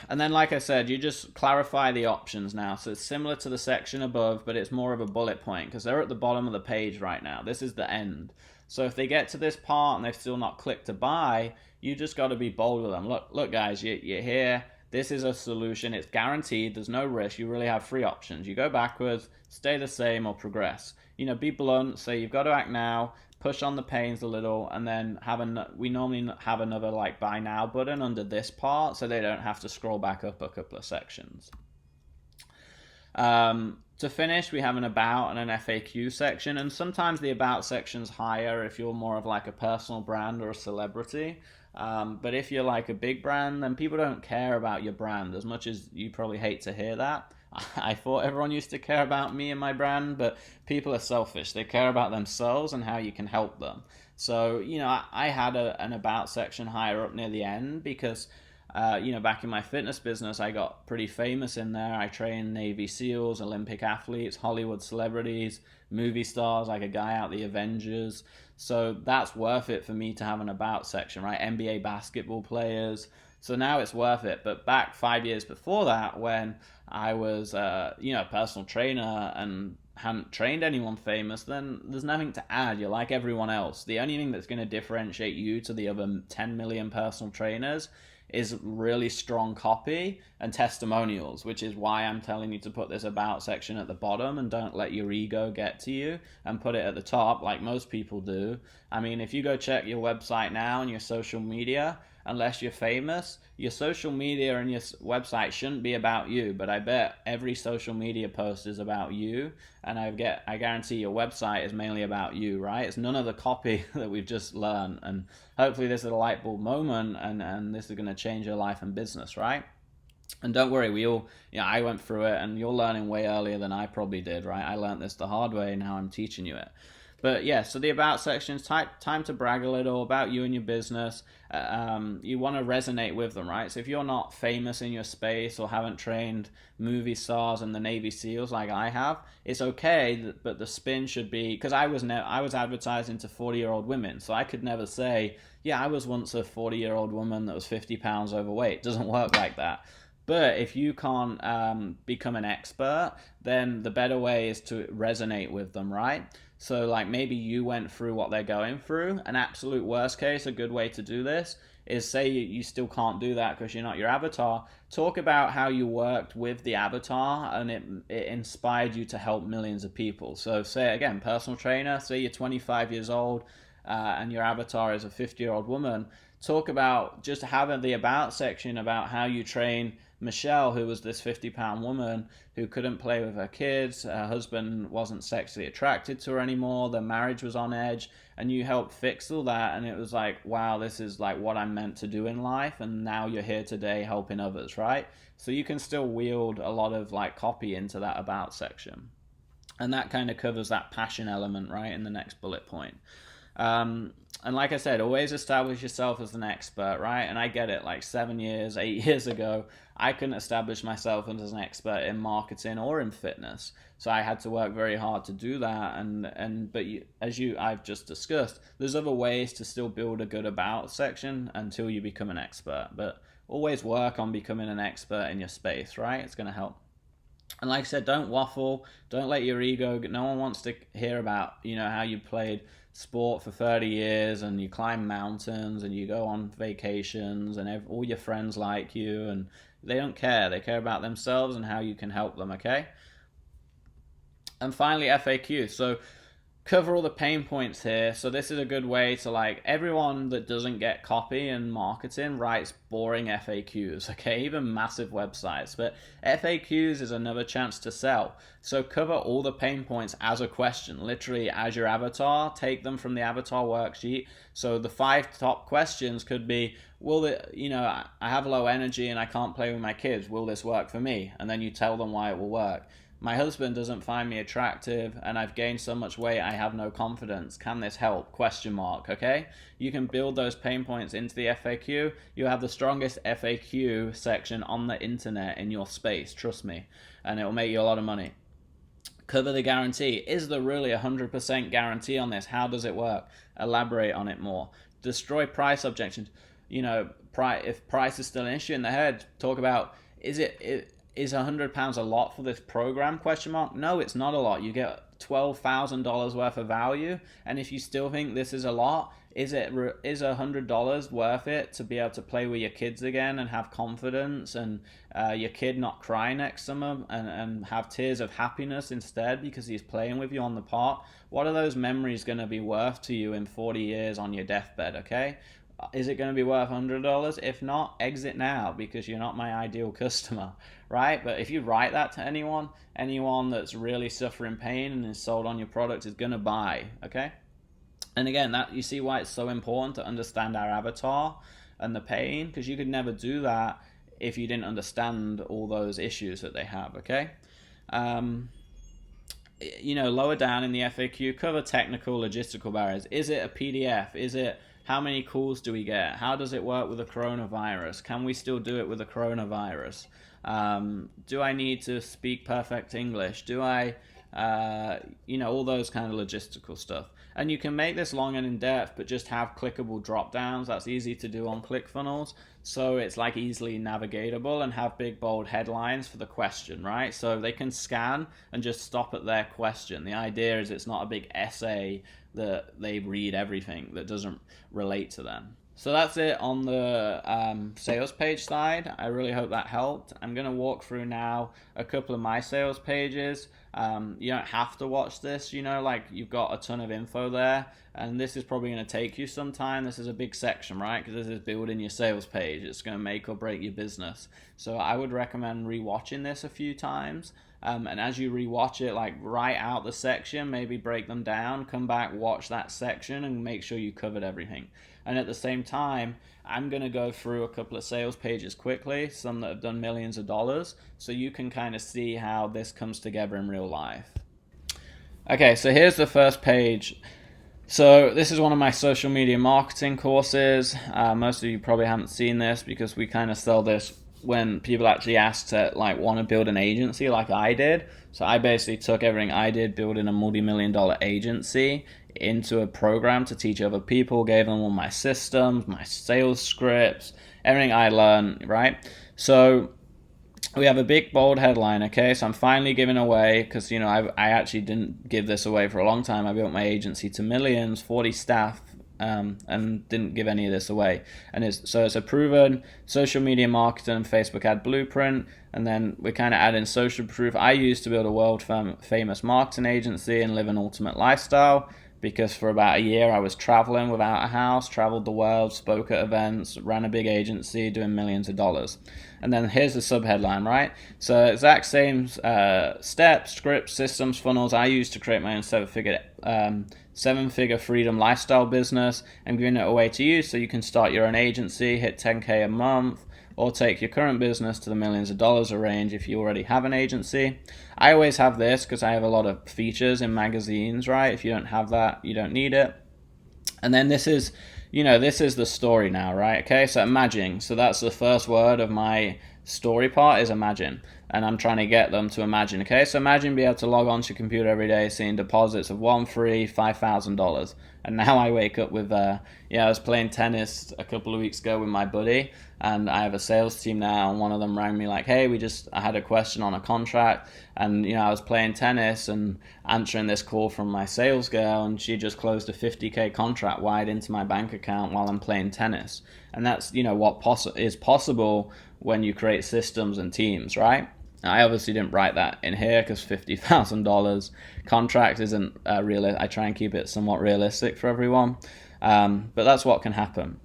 Speaker 1: And then, like I said, you just clarify the options now. So it's similar to the section above, but it's more of a bullet point, because they're at the bottom of the page right now. This is the end. So if they get to this part and they've still not clicked to buy, you just got to be bold with them. Look, guys, you're here. This is a solution. It's guaranteed. There's no risk. You really have 3 options. You go backwards, stay the same, or progress. Be blunt. Say you've got to act now. Push on the pains a little, and then we normally have another like buy now button under this part, so they don't have to scroll back up a couple of sections. To finish, we have an about and an FAQ section, and sometimes the about section's higher if you're more of like a personal brand or a celebrity. But if you're like a big brand, then people don't care about your brand as much as you probably hate to hear that. I thought everyone used to care about me and my brand, but people are selfish. They care about themselves and how you can help them. So, I had an about section higher up near the end because, back in my fitness business, I got pretty famous in there. I trained Navy SEALs, Olympic athletes, Hollywood celebrities, movie stars, like a guy out the Avengers. So that's worth it for me to have an about section, right? NBA basketball players. So now it's worth it. But back 5 years before that, when I was, a personal trainer and hadn't trained anyone famous, then there's nothing to add. You're like everyone else. The only thing that's going to differentiate you to the other 10 million personal trainers is really strong copy and testimonials, which is why I'm telling you to put this about section at the bottom and don't let your ego get to you and put it at the top like most people do. I mean, if you go check your website now and your social media, unless you're famous, your social media and your website shouldn't be about you, but I bet every social media post is about you, and I guarantee your website is mainly about you, right? It's none of the copy that we've just learned, and hopefully this is a light bulb moment, and this is going to change your life and business, right? And don't worry, we all, I went through it, and you're learning way earlier than I probably did, right? I learned this the hard way, now I'm teaching you it. But yeah, so the about section is time to brag a little about you and your business. You want to resonate with them, right? So if you're not famous in your space or haven't trained movie stars and the Navy SEALs like I have, it's okay, but the spin should be, because I was advertising to 40-year-old women, so I could never say, yeah, I was once a 40-year-old woman that was 50 pounds overweight. It doesn't work like that. But if you can't become an expert, then the better way is to resonate with them, right? So like maybe you went through what they're going through. An absolute worst case, a good way to do this is, say you still can't do that because you're not your avatar. Talk about how you worked with the avatar and it inspired you to help millions of people. So say, again, personal trainer, say you're 25 years old and your avatar is a 50-year-old woman. Talk about just having the about section about how you train Michelle, who was this 50-pound woman who couldn't play with her kids. Her husband wasn't sexually attracted to her anymore. Their marriage was on edge, and you helped fix all that. And it was like, wow, this is like what I'm meant to do in life. And now you're here today helping others, right? So you can still wield a lot of like copy into that about section. And that kind of covers that passion element, right, in the next bullet point. And like I said, always establish yourself as an expert, right? And I get it, like 7 years, 8 years ago, I couldn't establish myself as an expert in marketing or in fitness. So I had to work very hard to do that. But I've just discussed, there's other ways to still build a good about section until you become an expert. But always work on becoming an expert in your space, right? It's going to help. And like I said, don't waffle. Don't let your ego. No one wants to hear about how you played sport for 30 years and you climb mountains and you go on vacations and all your friends like you, and they don't care. They care about themselves and how you can help them. Okay. And finally, FAQ. So cover all the pain points here. So this is a good way to, like, everyone that doesn't get copy and marketing writes boring FAQs, okay? Even massive websites. But FAQs is another chance to sell. So cover all the pain points as a question, literally as your avatar. Take them from the avatar worksheet. So the 5 top questions could be, I have low energy and I can't play with my kids. Will this work for me? And then you tell them why it will work. My husband doesn't find me attractive and I've gained so much weight I have no confidence. Can this help? ? Okay? You can build those pain points into the FAQ. You have the strongest FAQ section on the internet in your space, trust me. And it will make you a lot of money. Cover the guarantee. Is there really 100% guarantee on this? How does it work? Elaborate on it more. Destroy price objections. If price is still an issue in the head, talk about, is £100 a lot for this program? No, it's not a lot. You get $12,000 worth of value, and if you still think this is a lot, is $100 worth it to be able to play with your kids again and have confidence, and your kid not cry next summer and have tears of happiness instead because he's playing with you on the park? What are those memories going to be worth to you in 40 years on your deathbed? Okay. Is it going to be worth $100? If not, exit now because you're not my ideal customer, right? But if you write that to anyone that's really suffering pain and is sold on your product is going to buy, okay? And again, that you see why it's so important to understand our avatar and the pain, because you could never do that if you didn't understand all those issues that they have, okay? Lower down in the FAQ, cover technical logistical barriers. Is it a PDF? How many calls do we get? How does it work with the coronavirus? Can we still do it with the coronavirus? Do I need to speak perfect English? Do I, all those kind of logistical stuff. And you can make this long and in-depth, but just have clickable drop-downs. That's easy to do on ClickFunnels. So it's like easily navigatable, and have big, bold headlines for the question, right? So they can scan and just stop at their question. The idea is it's not a big essay that they read everything that doesn't relate to them. So that's it on the sales page side. I really hope that helped. I'm going to walk through now a couple of my sales pages. You don't have to watch this, you've got a ton of info there, and this is probably going to take you some time. This is a big section, right? Because this is building your sales page. It's going to make or break your business. So I would recommend rewatching this a few times. And as you rewatch it, write out the section, maybe break them down, come back, watch that section, and make sure you covered everything. And at the same time, I'm going to go through a couple of sales pages quickly, some that have done millions of dollars, so you can kind of see how this comes together in real life. Okay, so here's the first page. So this is one of my social media marketing courses. Most of you probably haven't seen this because we kind of sell this when people actually ask to want to build an agency like I did. So I basically took everything I did building a multi-million-dollar agency into a program to teach other people, gave them all my systems, my sales scripts, everything I learned, right? So we have a big bold headline, okay? So I'm finally giving away, because I actually didn't give this away for a long time. I built my agency to millions, 40 staff, and didn't give any of this away. And it's a proven social media marketing and Facebook ad blueprint, and then we kind of add in social proof I used to build a world famous marketing agency and live an ultimate lifestyle, because for about a year I was traveling without a house, traveled the world, spoke at events, ran a big agency doing millions of dollars. And then here's the subheadline, right? So exact same steps, scripts, systems, funnels I used to create my own seven-figure freedom lifestyle business. I'm giving it away to you so you can start your own agency, hit 10K a month, or take your current business to the millions of dollars range if you already have an agency. I always have this because I have a lot of features in magazines, right? If you don't have that, you don't need it. And then this is, this is the story now, right? Okay, so imagine. So that's the first word of my story part is imagine. And I'm trying to get them to imagine. Okay, so imagine being able to log onto your computer every day, seeing deposits of $1, $3, $5,000. And now I wake up with, I was playing tennis a couple of weeks ago with my buddy, and I have a sales team now, and one of them rang me like, hey, I had a question on a contract, and I was playing tennis and answering this call from my sales girl, and she just closed a 50K contract wired into my bank account while I'm playing tennis. And that's what is possible when you create systems and teams, right? I obviously didn't write that in here because $50,000 contract isn't real. I try and keep it somewhat realistic for everyone, but that's what can happen.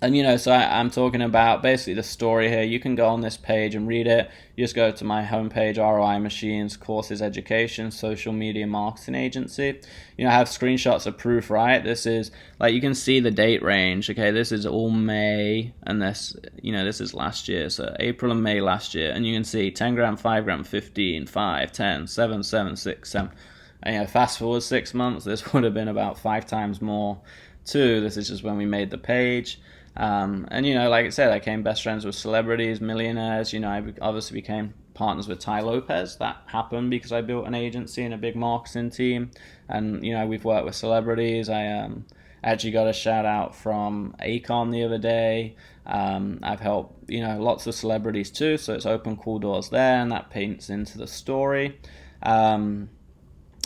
Speaker 1: And so I'm talking about basically the story here. You can go on this page and read it. You just go to my homepage, ROI Machines, Courses, Education, Social Media Marketing Agency. I have screenshots of proof, right? This is, like, you can see the date range. Okay, this is all May, and this is last year. So April and May last year. And you can see 10 gram, 5 gram, 15, 5, 10, 7, 7, 6, 7. And fast forward 6 months, this would have been about 5 times more too. This is just when we made the page. And like I said, I became best friends with celebrities, millionaires. I obviously became partners with Ty Lopez. That happened because I built an agency and a big marketing team. And we've worked with celebrities. I actually got a shout out from Akon the other day. I've helped lots of celebrities too, so it's opened cool doors there, and that paints into the story. And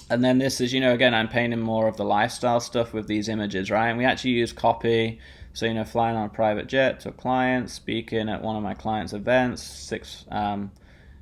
Speaker 1: then this is, again, I'm painting more of the lifestyle stuff with these images, right? And we actually use copy. So, flying on a private jet to a client, speaking at one of my clients' events,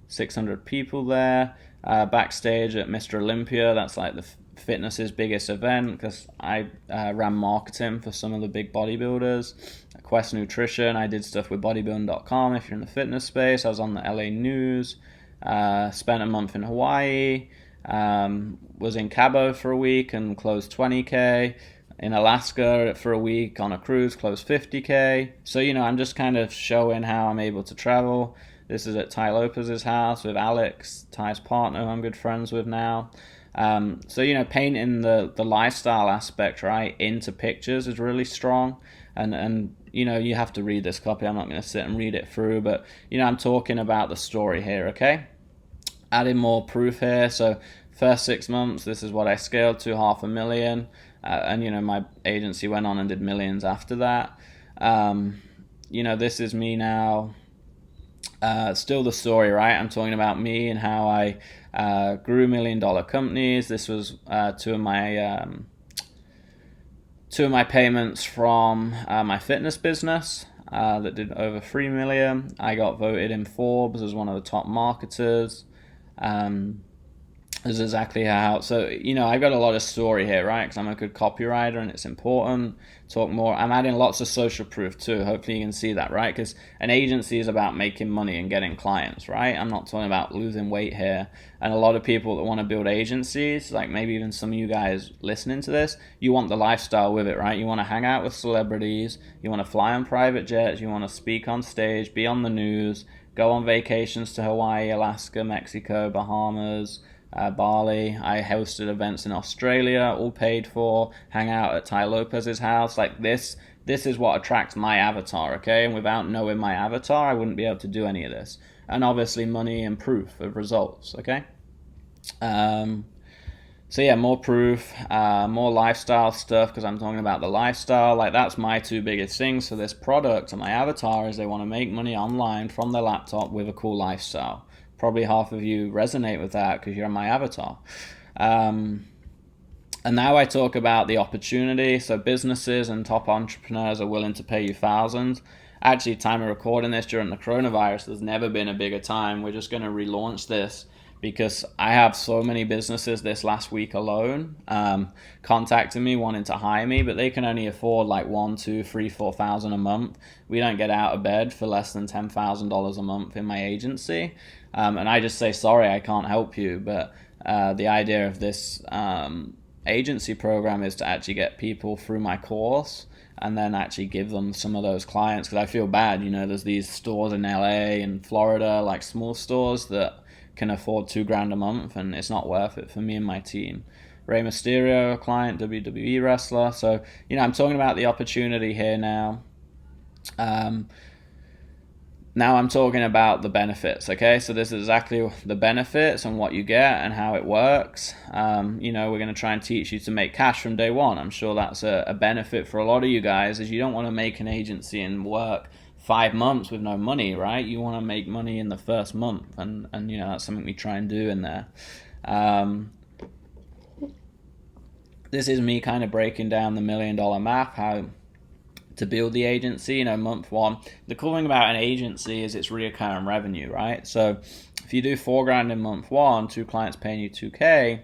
Speaker 1: 600 people there. Backstage at Mr. Olympia, that's like the fitness's biggest event because I ran marketing for some of the big bodybuilders. Quest Nutrition, I did stuff with bodybuilding.com if you're in the fitness space. I was on the LA News. Spent a month in Hawaii. Was in Cabo for a week and closed 20K. In Alaska for a week on a cruise, closed 50K. So, I'm just kind of showing how I'm able to travel. This is at Ty Lopez's house with Alex, Ty's partner, who I'm good friends with now. So, painting the lifestyle aspect, right, into pictures is really strong. And you have to read this copy. I'm not going to sit and read it through, but, I'm talking about the story here, okay? Adding more proof here. So, first 6 months, this is what I scaled to, $500,000. And my agency went on and did millions after that. This is me now. Still the story, right? I'm talking about me and how I grew $1 million companies. This was two of my payments from my fitness business that did over 3 million. I got voted in Forbes as one of the top marketers. Is exactly how. So I've got a lot of story here, right? Because I'm a good copywriter and it's important. Talk more. I'm adding lots of social proof too. Hopefully you can see that, right? Because an agency is about making money and getting clients, right? I'm not talking about losing weight here. And a lot of people that want to build agencies, like maybe even some of you guys listening to this, you want the lifestyle with it, right? You want to hang out with celebrities. You want to fly on private jets. You want to speak on stage, be on the news, go on vacations to Hawaii, Alaska, Mexico, Bahamas, Bali. I hosted events in Australia, all paid for. Hang out at Ty Lopez's house. Like this is what attracts my avatar, okay? And without knowing my avatar, I wouldn't be able to do any of this. And obviously money and proof of results, okay? So yeah, more proof, more lifestyle stuff because I'm talking about the lifestyle. Like that's my two biggest things for this product and my avatar is they want to make money online from their laptop with a cool lifestyle. Probably half of you resonate with that because you're my avatar. And now I talk about the opportunity. So businesses and top entrepreneurs are willing to pay you thousands. Actually, time of recording this during the coronavirus, there's never been a bigger time. We're just going to relaunch this because I have so many businesses this last week alone contacting me wanting to hire me, but they can only afford like $1,000, $2,000, $3,000, $4,000 a month. We don't get out of bed for less than $10,000 a month in my agency. And I just say, sorry, I can't help you. But the idea of this agency program is to actually get people through my course and then actually give them some of those clients. Because I feel bad, there's these stores in LA and Florida, like small stores that can afford $2,000 a month, and it's not worth it for me and my team. Rey Mysterio, client, WWE wrestler. So, I'm talking about the opportunity here now. Now I'm talking about the benefits, okay? So this is exactly the benefits and what you get and how it works. We're going to try and teach you to make cash from day one. I'm sure that's a benefit for a lot of you guys, is you don't want to make an agency and work 5 months with no money, right? You want to make money in the first month, and that's something we try and do in there. This is me kind of breaking down the $1 million math, how to build the agency. Month one, the cool thing about an agency is it's recurring revenue, right? So if you do $4,000 in month one, 2 clients paying you $2,000,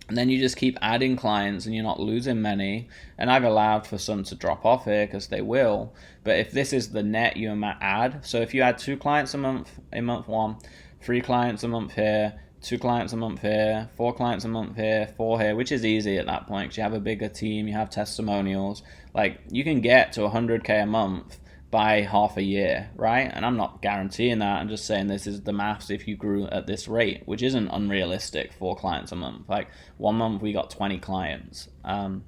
Speaker 1: and then you just keep adding clients and you're not losing many. And I've allowed for some to drop off here because they will, but if this is the net you add, so if you add 2 clients a month in month one, 3 clients a month here, 2 clients a month here, 4 clients a month here, 4 here, which is easy at that point because you have a bigger team, you have testimonials. Like, you can get to $100K a month by half a year, right? And I'm not guaranteeing that. I'm just saying this is the maths if you grew at this rate, which isn't unrealistic. 4 clients a month. Like, 1 month we got 20 clients. And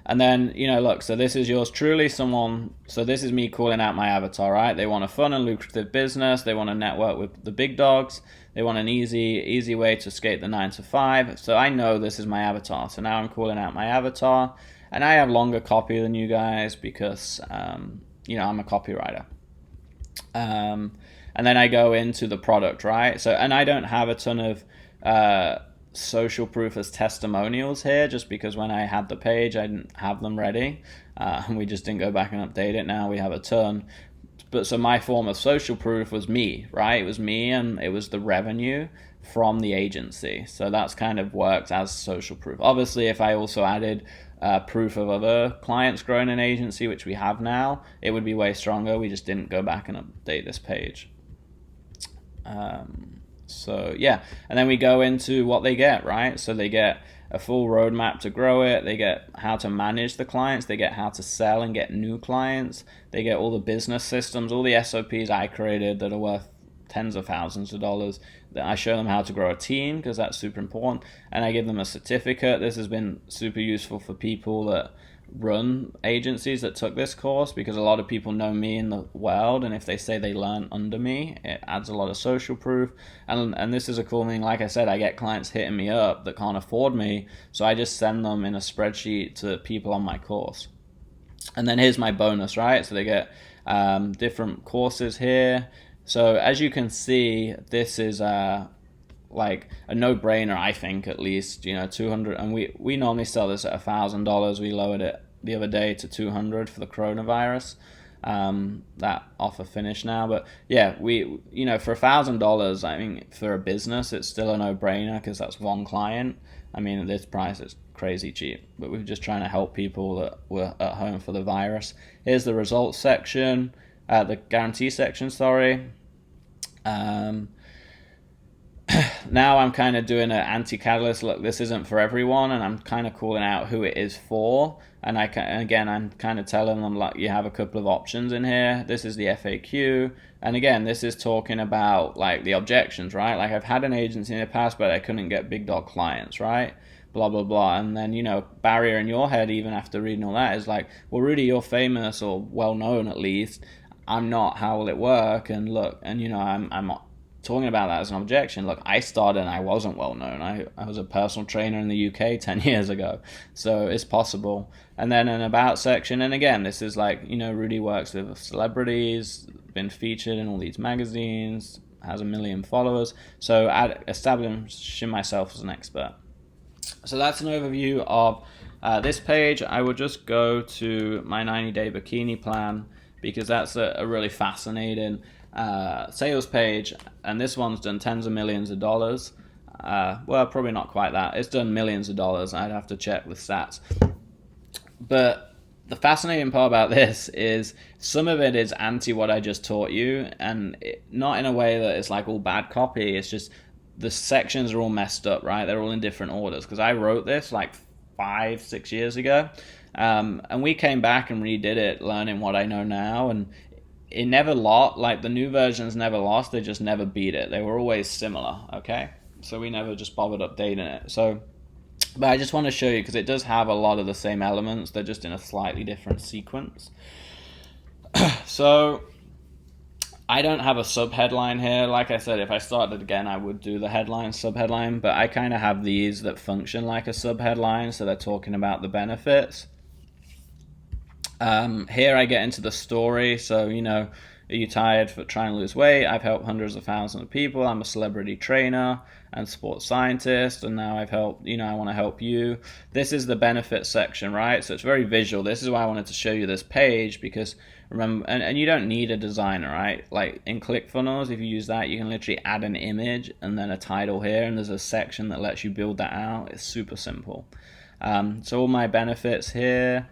Speaker 1: then, look, so this is yours truly, so this is me calling out my avatar, right? They want a fun and lucrative business. They want to network with the big dogs. They want an easy way to escape the 9 to 5. So I know this is my avatar. So now I'm calling out my avatar. And I have longer copy than you guys because, I'm a copywriter. And then I go into the product, right? So, and I don't have a ton of social proof as testimonials here, just because when I had the page, I didn't have them ready. And we just didn't go back and update it. Now we have a ton. But so my form of social proof was me, right? It was me, and it was the revenue from the agency. So that's kind of worked as social proof. Obviously, if I also added proof of other clients growing an agency, which we have now, it would be way stronger. We just didn't go back and update this page. So yeah, and then we go into what they get, right? So they get a full roadmap to grow it. They get how to manage the clients. They get how to sell and get new clients. They get all the business systems, all the SOPs I created that are worth tens of thousands of dollars. I show them how to grow a team because that's super important, and I give them a certificate. This has been super useful for people that run agencies that took this course, because a lot of people know me in the world, and if they say they learn under me, it adds a lot of social proof. And this is a cool thing. Like I said, I get clients hitting me up that can't afford me, so I just send them in a spreadsheet to people on my course. And then here's my bonus, right? So they get different courses here. So as you can see, this is like a no-brainer, I think, at least. 200, and we normally sell this at $1,000. We lowered it the other day to $200 for the coronavirus. That offer finished now, but yeah, we for $1,000, I mean, for a business, it's still a no-brainer because that's one client. I mean, at this price, it's crazy cheap, but we're just trying to help people that were at home for the virus. Here's the results section, the guarantee section, sorry. Now I'm kind of doing an anti-catalyst. Look, this isn't for everyone, and I'm kind of calling out who it is for. And I'm kind of telling them, like, you have a couple of options in here. This is the FAQ, and again, this is talking about like the objections, right? Like, I've had an agency in the past, but I couldn't get big dog clients, right? Blah blah blah. And then barrier in your head, even after reading all that, is like, well, Rudy, you're famous or well known at least. I'm not. How will it work? And look, and I'm talking about that as an objection. Look, I started and I wasn't well known. I was a personal trainer in the UK 10 years ago, so it's possible. And then an about section, and again, this is like, Rudy works with celebrities, been featured in all these magazines, has 1 million followers, so establishing myself as an expert. So that's an overview of this page. I will just go to my 90-day bikini plan, because that's a really fascinating sales page, and this one's done tens of millions of dollars. Well, probably not quite that. It's done millions of dollars. I'd have to check with stats. But the fascinating part about this is some of it is anti what I just taught you, and not in a way that it's like all bad copy. It's just the sections are all messed up, right? They're all in different orders, because I wrote this like 5-6 years ago, and we came back and redid it, learning what I know now, and it never lost. Like, the new versions never lost, they just never beat it. They were always similar, okay? So we never just bothered updating it. So But I just want to show you because it does have a lot of the same elements. They're just in a slightly different sequence. So I don't have a sub-headline here. Like I said, if I started again, I would do the headline, sub-headline. But I kind of have these that function like a sub-headline. So they're talking about the benefits. Here I get into the story. So, are you tired for trying to lose weight? I've helped hundreds of thousands of people. I'm a celebrity trainer and sports scientist, and now I've helped, I want to help you. This is the benefits section, right? So it's very visual. This is why I wanted to show you this page, because remember, and you don't need a designer, right? Like in ClickFunnels, if you use that, you can literally add an image and then a title here, and there's a section that lets you build that out. It's super simple. So all my benefits here.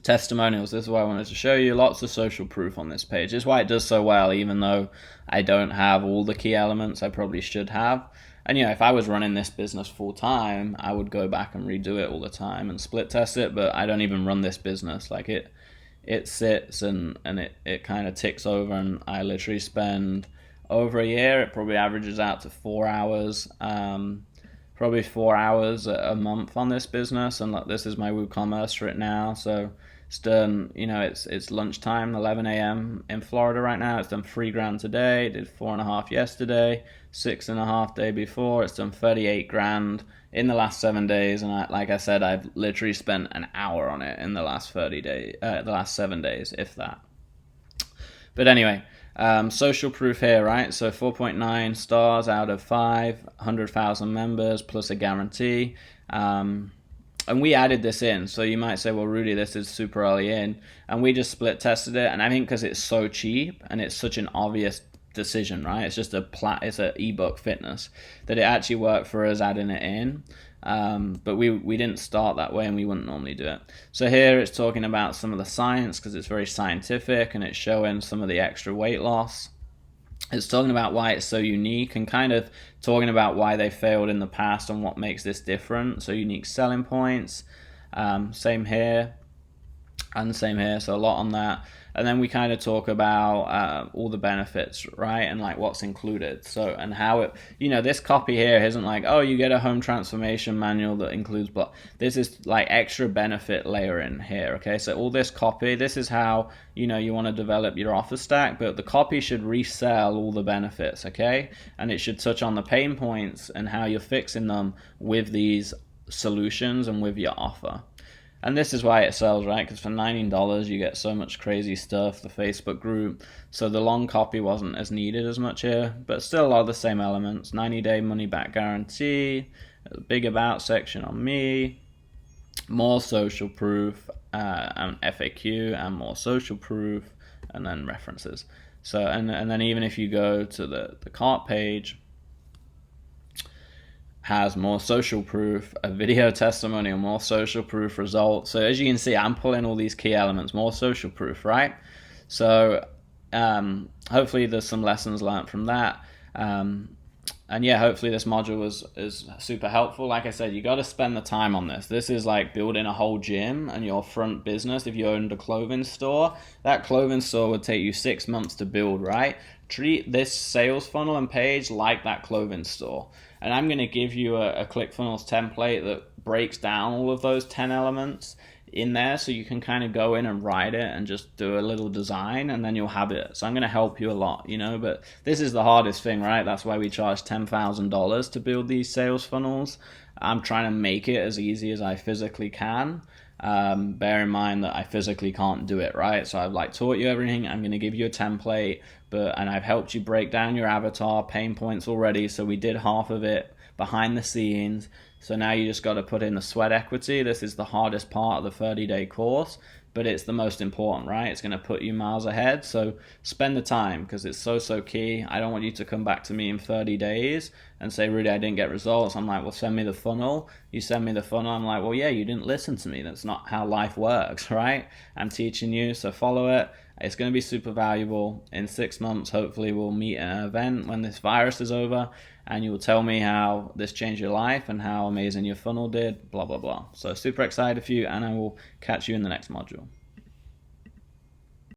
Speaker 1: Testimonials, this is what I wanted to show you. Lots of social proof on this page. This is why it does so well, even though I don't have all the key elements I probably should have. And if I was running this business full time, I would go back and redo it all the time and split test it, but I don't even run this business. Like it sits and it kind of ticks over, and I literally spend over a year. It probably averages out to 4 hours, probably 4 hours a month on this business. And look, this is my WooCommerce for it now. So it's done, it's lunchtime, 11 a.m. in Florida right now. It's done $3,000 today, did 4.5 yesterday, 6.5 day before. It's done 38 grand in the last 7 days. And like I said, I've literally spent an hour on it in the last 7 days, if that. But anyway, social proof here, right? So 4.9 stars out of 5, 100,000 members plus a guarantee. And we added this in. So you might say, well, Rudy, this is super early in. And we just split tested it. And I think because it's so cheap and it's such an obvious decision, right? It's just it's an ebook fitness, that it actually worked for us adding it in. But we didn't start that way, and we wouldn't normally do it. So here it's talking about some of the science, because it's very scientific, and it's showing some of the extra weight loss. It's talking about why it's so unique, and kind of talking about why they failed in the past and what makes this different. So unique selling points, same here and same here. So a lot on that. And then we kind of talk about all the benefits, right? And like what's included. So, and how it, this copy here isn't like, oh, you get a home transformation manual that includes, but this is like extra benefit layer in here. Okay. So all this copy, this is how, you want to develop your offer stack, but the copy should resell all the benefits. Okay. And it should touch on the pain points and how you're fixing them with these solutions and with your offer. And this is why it sells, right? Because for $19, you get so much crazy stuff, the Facebook group. So the long copy wasn't as needed as much here, but still a lot of the same elements. 90-day money-back guarantee, a big about section on me, more social proof, and FAQ, and more social proof, and then references. So, and then even if you go to the cart page, has more social proof, a video testimonial, more social proof results. So as you can see, I'm pulling all these key elements, more social proof, right? So hopefully there's some lessons learned from that. And yeah, hopefully this module is super helpful. Like I said, you got to spend the time on this. This is like building a whole gym and your front business. If you owned a clothing store, that clothing store would take you 6 months to build, right? Treat this sales funnel and page like that clothing store. And I'm going to give you a ClickFunnels template that breaks down all of those 10 elements in there, so you can kind of go in and write it and just do a little design, and then you'll have it. So I'm going to help you a lot, but this is the hardest thing, right? That's why we charge $10,000 to build these sales funnels. I'm trying to make it as easy as I physically can. Bear in mind that I physically can't do it, right? So I've taught you everything. I'm going to give you a template, and I've helped you break down your avatar pain points already. So we did half of it behind the scenes. So now you just got to put in the sweat equity. This is the hardest part of the 30-day course, but it's the most important, right? It's going to put you miles ahead. So spend the time, because it's so key. I don't want you to come back to me in 30 days and say, Rudy, I didn't get results. I'm like, well, send me the funnel. You send me the funnel. I'm like, well, yeah, you didn't listen to me. That's not how life works, right? I'm teaching you, so follow it. It's going to be super valuable. In 6 months, hopefully we'll meet at an event when this virus is over, and you will tell me how this changed your life and how amazing your funnel did, blah, blah, blah. So super excited for you, and I will catch you in the next module.